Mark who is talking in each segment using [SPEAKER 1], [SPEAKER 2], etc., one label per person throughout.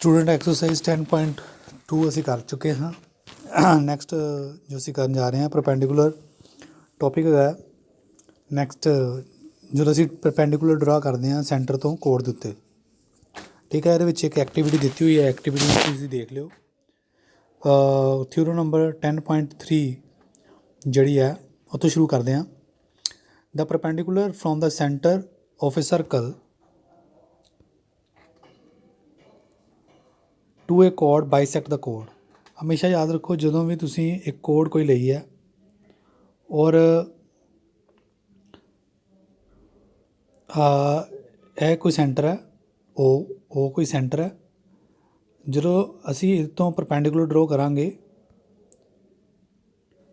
[SPEAKER 1] Student exercise 10.2 ਅਸੀਂ ਕਰ ਚੁੱਕੇ ਹਾਂ। ਨੈਕਸਟ ਜੋ ਅਸੀਂ ਕਰਨ ਜਾ ਰਹੇ ਹਾਂ ਪਰਪੈਂਡੀਕੂਲਰ ਟੌਪਿਕ ਹੈਗਾ। ਨੈਕਸਟ ਜਦੋਂ ਅਸੀਂ ਪਰਪੈਂਡੀਕੂਲਰ ਡਰਾ ਕਰਦੇ ਹਾਂ ਸੈਂਟਰ ਤੋਂ ਕੋਡ ਦੇ ਉੱਤੇ, ਠੀਕ ਹੈ। ਇਹਦੇ ਵਿੱਚ ਇੱਕ ਐਕਟੀਵਿਟੀ ਦਿੱਤੀ ਹੋਈ ਹੈ, ਐਕਟੀਵਿਟੀ ਤੁਸੀਂ ਦੇਖ ਲਿਓ। ਥਿਊਰਮ ਨੰਬਰ 10.3 ਜਿਹੜੀ ਹੈ ਉਹ ਤੋਂ ਸ਼ੁਰੂ ਕਰਦੇ ਹਾਂ। ਦ perpendicular from the centre of A circle to a code ਬਾਈਸੈਕਟ the code. ਹਮੇਸ਼ਾ ਯਾਦ ਰੱਖੋ ਜਦੋਂ ਵੀ ਤੁਸੀਂ ਇੱਕ ਕੋਡ ਕੋਈ ਲਈ ਹੈ ਔਰ ਇਹ ਕੋਈ ਸੈਂਟਰ ਹੈ, ਉਹ ਕੋਈ ਸੈਂਟਰ ਹੈ, ਜਦੋਂ ਅਸੀਂ ਇਹ ਤੋਂ ਪਰਪੈਂਡੀਕੂਲਰ ਡਰੋ ਕਰਾਂਗੇ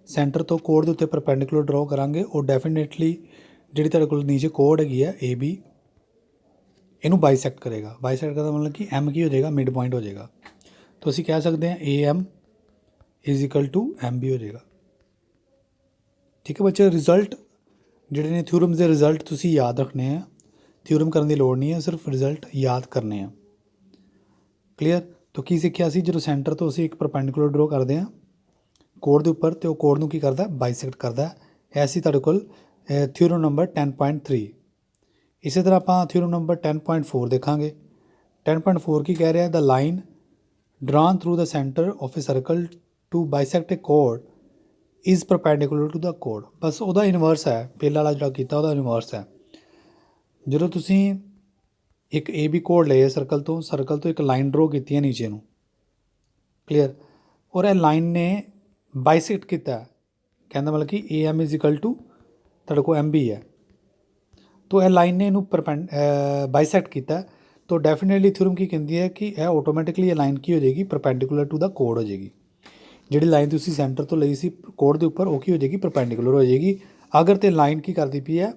[SPEAKER 1] ਸੈਂਟਰ ਤੋਂ ਕੋਡ ਦੇ ਉੱਤੇ ਪਰਪੈਂਡੀਕੂਲਰ ਡਰੋ ਕਰਾਂਗੇ, ਉਹ ਡੈਫੀਨੇਟਲੀ ਜਿਹੜੀ ਤੁਹਾਡੇ ਕੋਲ ਨੀਚੇ ਕੋਡ ਹੈਗੀ ਹੈ AB, ਇਹਨੂੰ ਬਾਈਸੈਕਟ ਕਰੇਗਾ। ਬਾਈਸੈਕਟ ਦਾ ਮਤਲਬ ਕਿ M ਕੀ ਹੋ ਜਾਏਗਾ, ਮਿਡ ਪੁਆਇੰਟ ਹੋ ਜਾਏਗਾ। तो ਅਸੀਂ ਕਹਿ ਸਕਦੇ ਹਾਂ AM = MB ਹੋ ਜਾਏਗਾ। ਠੀਕ ਹੈ ਬੱਚੇ, ਰਿਜ਼ਲਟ ਜਿਹੜੇ ਨੇ ਥਿਊਰਮਸ ਦੇ ਰਿਜ਼ਲਟ ਤੁਸੀਂ ਯਾਦ ਰੱਖਣੇ ਆ। ਥਿਊਰਮ ਕਰਨ ਦੀ ਲੋੜ ਨਹੀਂ ਹੈ, ਸਿਰਫ ਰਿਜ਼ਲਟ ਯਾਦ ਕਰਨੇ ਆ। ਕਲੀਅਰ। ਤਾਂ ਕੀ ਸਿੱਖਿਆ ਸੀ, ਜਦੋਂ ਸੈਂਟਰ ਤੋਂ ਅਸੀਂ ਇੱਕ ਪਰਪੈਂਡੀਕੂਲਰ ਡਰੋ ਕਰਦੇ ਹਾਂ ਕੋਡ ਦੇ ਉੱਪਰ, ਅਤੇ ਉਹ ਕੋਡ ਨੂੰ ਕੀ ਕਰਦਾ, ਬਾਈਸੈਕਟ ਕਰਦਾ। ਇਹ ਸੀ ਤੁਹਾਡੇ ਕੋਲ ਥਿਊਰਮ ਨੰਬਰ 10.3। ਇਸੇ ਤਰ੍ਹਾਂ ਆਪਾਂ ਥਿਊਰਮ ਨੰਬਰ 10.4 ਦੇਖਾਂਗੇ। 10.4 ਕੀ ਕਹਿ ਰਿਹਾ, ਦ line drawn through the center of a circle to bisect a chord is perpendicular to the chord। ਬਸ ਉਹਦਾ ਇਨਵਰਸ ਹੈ, ਪਹਿਲਾਂ ਵਾਲਾ ਜਿਹੜਾ ਕੀਤਾ ਉਹਦਾ ਇਨਵਰਸ ਹੈ। ਜਦੋਂ ਤੁਸੀਂ ਇੱਕ AB ਕੋਡ ਲਏ ਸਰਕਲ ਤੋਂ ਇੱਕ ਲਾਈਨ ਡਰੋ ਕੀਤੀ ਹੈ ਨੀਚੇ ਨੂੰ, ਕਲੀਅਰ, ਔਰ ਇਹ ਲਾਈਨ ਨੇ ਬਾਈਸੈਕਟ ਕੀਤਾ, ਕਹਿੰਦਾ ਮਤਲਬ ਕਿ AM = ਤੁਹਾਡੇ ਕੋਲ MB ਹੈ। ਤਾਂ ਇਹ ਲਾਈਨ ਨੇ ਇਹਨੂੰ ਬਾਈਸੈਕਟ ਕੀਤਾ, ਤਾਂ ਡੈਫੀਨੇਟਲੀ ਥਿਊਰਮ ਕੀ ਕਹਿੰਦੀ ਹੈ ਕਿ ਇਹ ਆਟੋਮੈਟਿਕਲੀ ਇਹ ਲਾਈਨ ਕੀ ਹੋ ਜਾਏਗੀ, ਪਰਪੈਂਡੀਕੂਲਰ ਟੂ ਦਾ ਕੋਡ ਹੋ ਜਾਏਗੀ। ਜਿਹੜੀ ਲਾਈਨ ਤੁਸੀਂ ਸੈਂਟਰ ਤੋਂ ਲਈ ਸੀ ਕੋਡ ਦੇ ਉੱਪਰ, ਉਹ ਕੀ ਹੋ ਜਾਏਗੀ, ਪਰਪੈਂਡੀਕੂਲਰ ਹੋ ਜਾਏਗੀ। ਅਗਰ ਤੇ ਲਾਈਨ ਕੀ ਕਰਦੀ ਪਈ ਹੈ,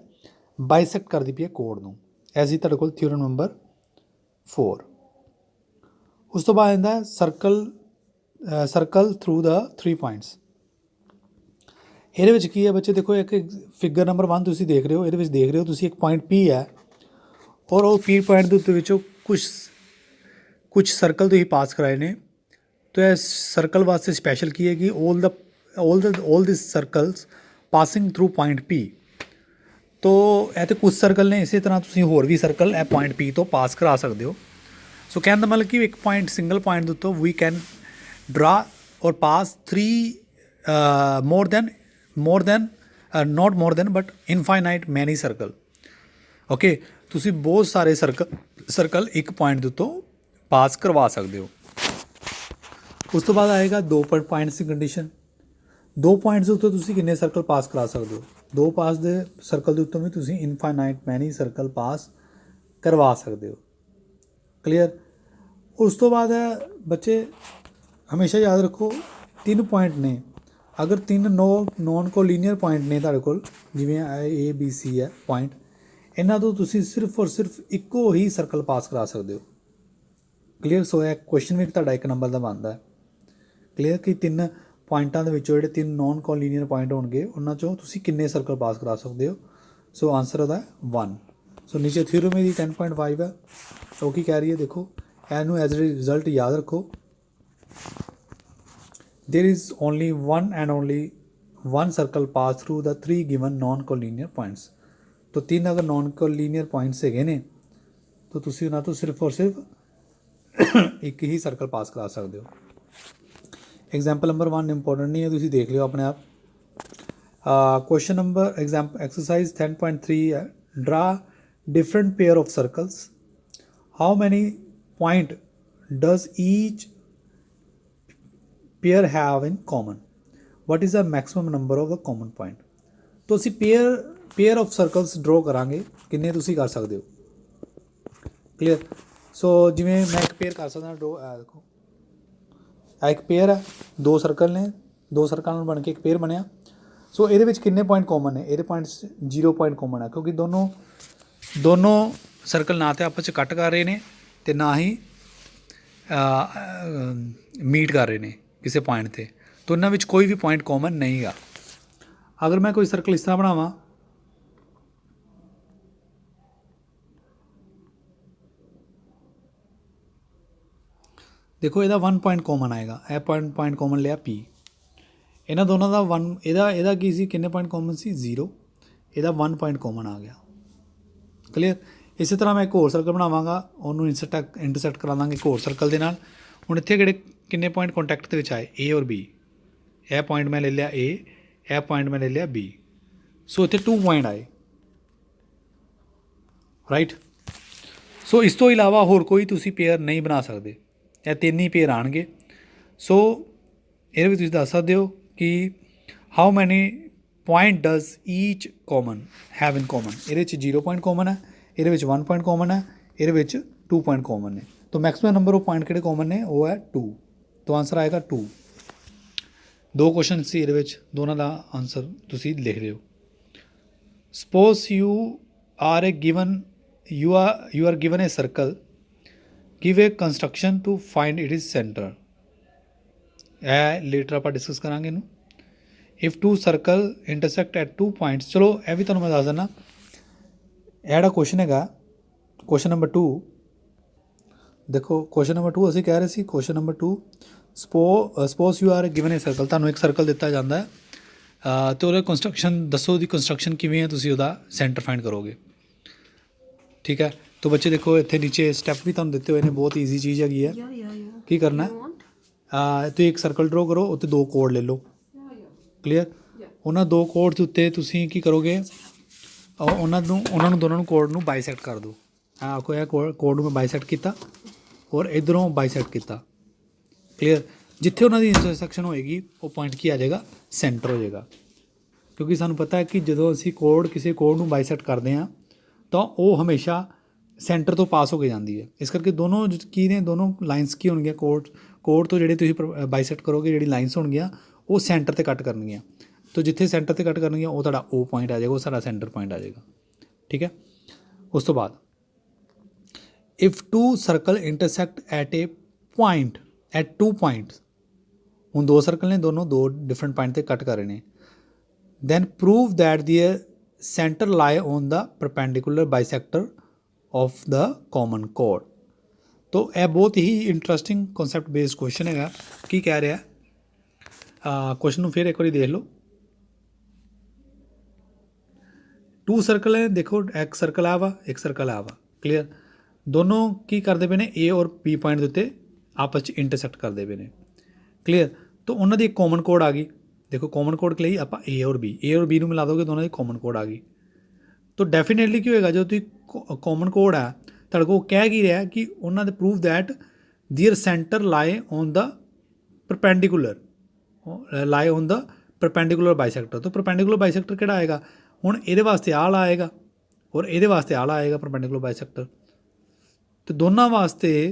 [SPEAKER 1] ਬਾਈਸੈਕਟ ਕਰਦੀ ਪਈ ਹੈ ਕੋਡ ਨੂੰ। ਇਹ ਸੀ ਤੁਹਾਡੇ ਕੋਲ ਥਿਊਰਮ ਨੰਬਰ 4। ਉਸ ਤੋਂ ਬਾਅਦ ਆਉਂਦਾ ਸਰਕਲ ਥਰੂ ਦਾ 3 ਪੁਆਇੰਟਸ। ਇਹਦੇ ਵਿੱਚ ਕੀ ਹੈ ਬੱਚੇ, ਦੇਖੋ ਇੱਕ ਫਿਗਰ ਨੰਬਰ 1 ਤੁਸੀਂ ਦੇਖ ਰਹੇ ਹੋ, ਇਹਦੇ ਵਿੱਚ ਦੇਖ ਰਹੇ ਹੋ ਤੁਸੀਂ ਇੱਕ ਪੁਆਇੰਟ P ਹੈ, ਔਰ ਉਹ P ਪੁਆਇੰਟ ਦੇ ਉੱਤੇ ਵਿੱਚੋਂ ਕੁਛ ਸਰਕਲ ਤੁਸੀਂ ਪਾਸ ਕਰਾਏ ਨੇ। ਤਾਂ ਇਸ ਸਰਕਲ ਵਾਸਤੇ ਸਪੈਸ਼ਲ ਕੀ ਹੈ ਕਿ all this circles passing through point P। ਤੋ ਇਹ ਤਾਂ ਕੁਛ ਸਰਕਲ ਨੇ, ਇਸੇ ਤਰ੍ਹਾਂ ਤੁਸੀਂ ਹੋਰ ਵੀ ਸਰਕਲ ਇਹ ਪੁਆਇੰਟ P ਤੋਂ ਪਾਸ ਕਰਾ ਸਕਦੇ ਹੋ। ਸੋ ਕਹਿਣ ਦਾ ਮਤਲਬ ਕਿ ਇੱਕ ਪੁਆਇੰਟ, ਸਿੰਗਲ ਪੁਆਇੰਟ ਦੇ ਉੱਤੋਂ ਵੀ ਕੈਨ ਡਰਾ ਔਰ ਪਾਸ 3 not more than but infinite many circle. Okay, ਤੁਸੀਂ ਬਹੁਤ ਸਾਰੇ ਸਰਕਲ ਇੱਕ ਪੁਆਇੰਟ ਦੇ ਉੱਤੋਂ ਪਾਸ ਕਰਵਾ ਸਕਦੇ ਹੋ। ਉਸ ਤੋਂ ਬਾਅਦ ਆਏਗਾ 2 ਪੁਆਇੰਟਸ ਦੀ ਕੰਡੀਸ਼ਨ। 2 ਪੁਆਇੰਟਸ ਦੇ ਉੱਤੇ ਤੁਸੀਂ ਕਿੰਨੇ ਸਰਕਲ ਪਾਸ ਕਰਾ ਸਕਦੇ ਹੋ, 2 ਪਾਸ ਦੇ ਸਰਕਲ ਦੇ ਉੱਤੋਂ ਵੀ ਤੁਸੀਂ ਇਨਫਾਈਨਾਈਟ ਮੈਨੀ ਸਰਕਲ ਪਾਸ ਕਰਵਾ ਸਕਦੇ ਹੋ। ਕਲੀਅਰ। ਉਸ ਤੋਂ ਬਾਅਦ ਬੱਚੇ ਹਮੇਸ਼ਾ ਯਾਦ ਰੱਖੋ 3 ਪੁਆਇੰਟ ਨੇ। ਅਗਰ 3 ਨੋਨ ਕੋਲੀਨੀਅਰ ਪੁਆਇੰਟ ਨੇ ਤੁਹਾਡੇ ਕੋਲ, ਜਿਵੇਂ ABC ਹੈ ਪੁਆਇੰਟ, ਇਹਨਾਂ ਤੋਂ ਤੁਸੀਂ ਸਿਰਫ ਔਰ ਸਿਰਫ ਇੱਕੋ ਹੀ ਸਰਕਲ ਪਾਸ ਕਰਾ ਸਕਦੇ ਹੋ। ਕਲੀਅਰ। ਸੋ ਇਹ ਕੁਐਸਚਨ ਵੀ ਤੁਹਾਡਾ 1 ਨੰਬਰ ਦਾ ਬਣਦਾ ਹੈ। ਕਲੀਅਰ ਕਿ 3 ਪੁਆਇੰਟਾਂ ਦੇ ਵਿੱਚੋਂ ਜਿਹੜੇ 3 ਨੋਨ ਕੋਲੀਨੀਅਰ ਪੁਆਇੰਟ ਹੋਣਗੇ, ਉਹਨਾਂ 'ਚੋਂ ਤੁਸੀਂ ਕਿੰਨੇ ਸਰਕਲ ਪਾਸ ਕਰਾ ਸਕਦੇ ਹੋ। ਸੋ ਆਨਸਰ ਉਹਦਾ 1। ਸੋ ਨੀਚੇ ਥਿਊਰਮ ਇਹਦੀ 10.5 ਹੈ, ਉਹ ਕੀ ਕਹਿ ਰਹੀ ਹੈ, ਦੇਖੋ ਇਹਨੂੰ ਐਜ਼ ਅ ਰਿਜ਼ਲਟ ਯਾਦ ਰੱਖੋ। there is only one circle pass through the 3 given non-collinear points। तो 3 अगर नॉन कोलीनियर पॉइंट्स है ने, तो तुसी उन्हां तो सिर्फ और सिर्फ एक ही सर्कल पास करा सकते हो। एग्जाम्पल नंबर 1 इंपॉर्टेंट नहीं है, तुसी देख लियो अपने आप। क्वेश्चन नंबर एक्सरसाइज 10.3 है, draw different pair of circles, how many point does each pair have in common, what is the maximum number of the common point. तो ਅਸੀਂ पेयर ऑफ सर्कल्स ड्रॉ करांगे, किन्ने ਤੁਸੀਂ ਕਰ ਸਕਦੇ ਹੋ। ਕਲੀਅਰ। ਸੋ ਜਿਵੇਂ ਮੈਂ ਇੱਕ ਪੇਅਰ ਕਰ ਸਕਦਾ ਡਰੋ, ਦੇਖੋ ਇਹ ਇੱਕ ਪੇਅਰ ਹੈ, 2 ਸਰਕਲ ਨੇ, 2 ਸਰਕਲਾਂ ਨੂੰ ਬਣ ਕੇ ਇੱਕ ਪੇਅਰ ਬਣਿਆ। ਸੋ ਇਹਦੇ ਵਿੱਚ ਕਿੰਨੇ ਪੁਆਇੰਟ ਕਾਮਨ ਨੇ, ਇਹਦੇ ਪੁਆਇੰਟਸ 0 ਪੁਆਇੰਟ ਕਾਮਨ ਹੈ, ਕਿਉਂਕਿ ਦੋਨੋਂ ਸਰਕਲ ਨਾ ਤਾਂ ਆਪਸ 'ਚ ਕੱਟ ਕਰ ਰਹੇ ਨੇ ਅਤੇ ਨਾ ਹੀ ਮੀਟ ਕਰ ਰਹੇ ਨੇ ਕਿਸੇ ਪੁਆਇੰਟ 'ਤੇ। ਤਾਂ ਇਹਨਾਂ ਵਿੱਚ ਕੋਈ ਵੀ ਪੁਆਇੰਟ ਕਾਮਨ ਨਹੀਂ ਗਾ। ਅਗਰ ਮੈਂ ਕੋਈ ਸਰਕਲ ਇਸ ਤਰ੍ਹਾਂ ਬਣਾਵਾਂ, देखो ਇਹਦਾ 1 ਪੁਆਇੰਟ ਕਾਮਨ ਆਏਗਾ, ਇਹ ਪੁਆਇੰਟ ਕਾਮਨ ਲਿਆ P, ਇਹਨਾਂ ਦੋਨਾਂ ਦਾ 1, ਇਹਦਾ ਕੀ ਸੀ, ਕਿੰਨੇ ਪੁਆਇੰਟ ਕਾਮਨ ਸੀ 0, ਇਹਦਾ 1 ਪੁਆਇੰਟ ਕਾਮਨ ਆ ਗਿਆ। ਕਲੀਅਰ। ਇਸੇ ਤਰ੍ਹਾਂ ਮੈਂ ਇੱਕ ਹੋਰ ਸਰਕਲ ਬਣਾਵਾਂਗਾ, ਉਹਨੂੰ ਇੰਟਰਸੈਕਟ ਕਰਾ ਦਾਂਗੇ ਇੱਕ ਹੋਰ ਸਰਕਲ ਦੇ ਨਾਲ। ਹੁਣ ਇੱਥੇ ਕਿੰਨੇ ਪੁਆਇੰਟ ਕੰਟੈਕਟ ਦੇ ਵਿੱਚ ਆਏ, A ਔਰ B, ਇਹ ਪੁਆਇੰਟ ਮੈਂ ਲੈ ਲਿਆ A, ਇਹ ਪੁਆਇੰਟ ਮੈਂ ਲੈ ਲਿਆ B, ਸੋ ਇੱਥੇ 2 ਪੁਆਇੰਟ ਆਏ, ਰਾਈਟ। ਸੋ ਇਸ ਤੋਂ ਇਲਾਵਾ ਹੋਰ ਕੋਈ ਤੁਸੀਂ ਪੇਅਰ ਨਹੀਂ ਬਣਾ ਸਕਦੇ, ਇਹ 3 ਹੀ ਪੇਅਰ ਆਉਣਗੇ। ਸੋ ਇਹਦੇ ਵਿੱਚ ਤੁਸੀਂ ਦੱਸ ਸਕਦੇ ਹੋ ਕਿ how many point does each common have in common. ਇਹਦੇ ਵਿੱਚ 0 ਪੁਆਇੰਟ ਕਾਮਨ ਹੈ, ਇਹਦੇ ਵਿੱਚ 1 ਪੁਆਇੰਟ ਕਾਮਨ ਹੈ, ਇਹਦੇ ਵਿੱਚ 2 ਪੁਆਇੰਟ ਕਾਮਨ ਨੇ। ਤਾਂ ਮੈਕਸਿਮਮ ਨੰਬਰ ਆਫ ਪੁਆਇੰਟ ਕਿਹੜੇ ਕਾਮਨ ਨੇ, ਉਹ ਹੈ 2, ਤਾਂ ਆਨਸਰ ਆਏਗਾ 2। 2 ਕੁਐਸਚਨ ਸੀ ਇਹਦੇ ਵਿੱਚ, ਦੋਨਾਂ ਦਾ ਆਨਸਰ ਤੁਸੀਂ ਲਿਖ ਦਿਓ। Suppose you R given a circle, give a construction to find its center। ਇਹ ਲੇਟਰ ਆਪਾਂ ਡਿਸਕਸ ਕਰਾਂਗੇ ਇਹਨੂੰ। If 2 circle intersect at 2 points, ਚਲੋ ਇਹ ਵੀ ਤੁਹਾਨੂੰ ਮੈਂ ਦੱਸ ਦਿੰਦਾ। ਇਹ ਜਿਹੜਾ ਕੁਐਸਚਨ ਹੈਗਾ, ਕੁਐਸਚਨ ਨੰਬਰ 2, ਦੇਖੋ ਕੁਐਸਚਨ ਨੰਬਰ 2 ਅਸੀਂ ਕਹਿ ਰਹੇ ਸੀ, question number 2, suppose you are given a circle, ਤੁਹਾਨੂੰ ਇੱਕ ਸਰਕਲ ਦਿੱਤਾ ਜਾਂਦਾ ਹੈ ਅਤੇ ਉਹਦਾ ਕੰਸਟਰਕਸ਼ਨ ਦੱਸੋ, ਉਹਦੀ ਕੰਸਟਰਕਸ਼ਨ ਕਿਵੇਂ ਹੈ, ਤੁਸੀਂ ਉਹਦਾ ਸੈਂਟਰ ਫਾਈਂਡ ਕਰੋਗੇ। ਠੀਕ ਹੈ। तो बच्चे देखो इतने नीचे स्टैप भी तुहानूं दिते हुए ने, बहुत ईजी चीज़ हैगी है। की करना है, तो एक सर्कल ड्रॉ करो, उत्ते 2 कोड ले लो, क्लीयर। उन्होंने 2 कोड के उत्ते तुसीं की करोगे, उन्होंने दोनों कोड नूं बाइसैक्ट कर दो। आखो यह कोड मैं बाइसैक्ट किया और इधरों बाइसैक्ट किया, क्लीयर। जिथे उन्होंने इंटरसैक्शन होएगी वो पॉइंट की आ जाएगा, सेंटर हो जाएगा। क्योंकि सानूं पता है कि जो असीं कोड किसी कोड नूं बाइसैक्ट करते हैं तो वो हमेशा सेंटर तो पास हो के जाती है। इस करके दोनों की ने, दोनों लाइनस की होणगियां, कोड तो जिहड़े तुसीं बाइसैक्ट करोगे, जिहड़ी लाइनस होणगियां वो सेंटर ते कट करनगियां। तो जिथे सेंटर ते कट करनगियां वो तुहाडा ओ पॉइंट आ जाएगा, वो साडा सेंटर पॉइंट आ जाएगा। ठीक है। उस तो बाद if 2 circle intersect at a point at 2 points, हुण 2 सर्कल ने, दोनों 2 डिफरेंट पॉइंट ते कट कर रहे हैं, then prove that their center lie on the perpendicular bisector of the common chord। तो यह बहुत ही इंटरस्टिंग कॉन्सैप्ट बेस्ड क्वेश्चन है। की कह रहा है, क्वेश्चन फिर एक बार देख लो। 2 सर्कल है, देखो एक सर्कल आ वा, एक सर्कल आ वा, क्लीयर। दोनों की करते पे ने, ए और बी पॉइंट के उत्ते आपस में इंटरसैक्ट करते पे ने, क्लीयर। तो उन्होंने एक कॉमन कोड आ गई, देखो कॉमन कोड के लिए आप ए और बी नूं मिला दोगे, दोनों की कॉमन कोड आ गई। तो डेफिनेटली की होएगा, जो तुसीं कॉमन कोड है तुहाडे कोल कह की रहा कि उन्होंने prove that their centre lie on the perpendicular bisector. तो परपेंडिकुलर बाइसैक्टर किहड़ा आएगा, हुण इहदे वास्ते आ ला आएगा और इहदे वास्ते आ ला आएगा परपेंडिकुलर बाइसैक्टर। तो दोनों वास्ते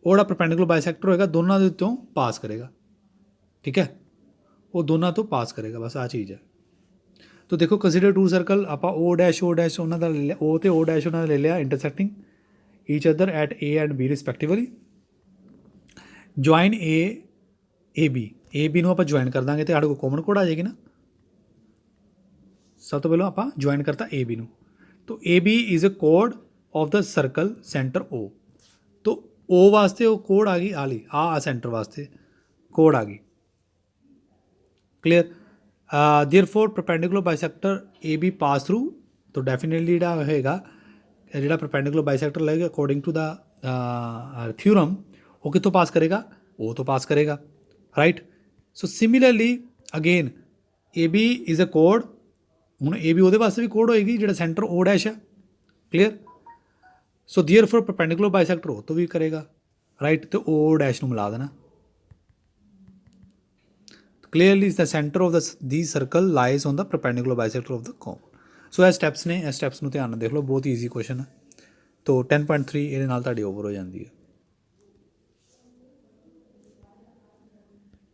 [SPEAKER 1] वो जिहड़ा परपेंडिकुलर बाइसैक्टर होएगा दोनों दे उत्तों पास करेगा। ठीक है, वो दोनों तो पास करेगा, बस आ चीज़ है। तो देखो कंसीडर 2 सर्कल, आप ओ डैश उन्होंने ले लिया, ओ तो ओ डैश उन्होंने ले लिया intersecting each other at A and B respectively. Join A B नूं आपां ज्वाइन कर देंगे तो साढ़े को कॉमन कोड आ जाएगी ना। सब तो पहले आपां ज्वाइन करता ए बी नूं, तो ए बी इज़ अ कोड of the circle centre O. तो ओ वास्ते वो कोड आ गई, आ सेंटर वास्ते कोड आ गई, clear. Therefore perpendicular bisector A B pass through, तो डेफिनेटली जिहड़ा होएगा, जिहड़ा परपेंडिकुलर बाइसैक्टर लगेगा अकॉर्डिंग टू द थ्योरम, वो कितों पास करेगा, ओ तो पास करेगा, right. So similarly again A B is a कोड, हुण ए बी उहदे वास्ते भी कोड होएगी जिहड़ा सेंटर ओ डैश है, clear. So therefore perpendicular bisector O तो भी करेगा, राइट। तो ओ डैश नूं मिला देना। Clearly the center of these circle lies on the perpendicular bisector of the cone। सो ਇਹ ਸਟੈਪਸ ਨੇ, ਇਹ ਸਟੈਪਸ ਨੂੰ ਧਿਆਨ ਨਾਲ ਦੇਖ ਲਓ, ਬਹੁਤ ਈਜ਼ੀ ਕੁਐਸਚਨ ਹੈ। तो 10.3 ਇਹਦੇ ਨਾਲ ਤੁਹਾਡੀ ਓਵਰ ਹੋ ਜਾਂਦੀ ਹੈ।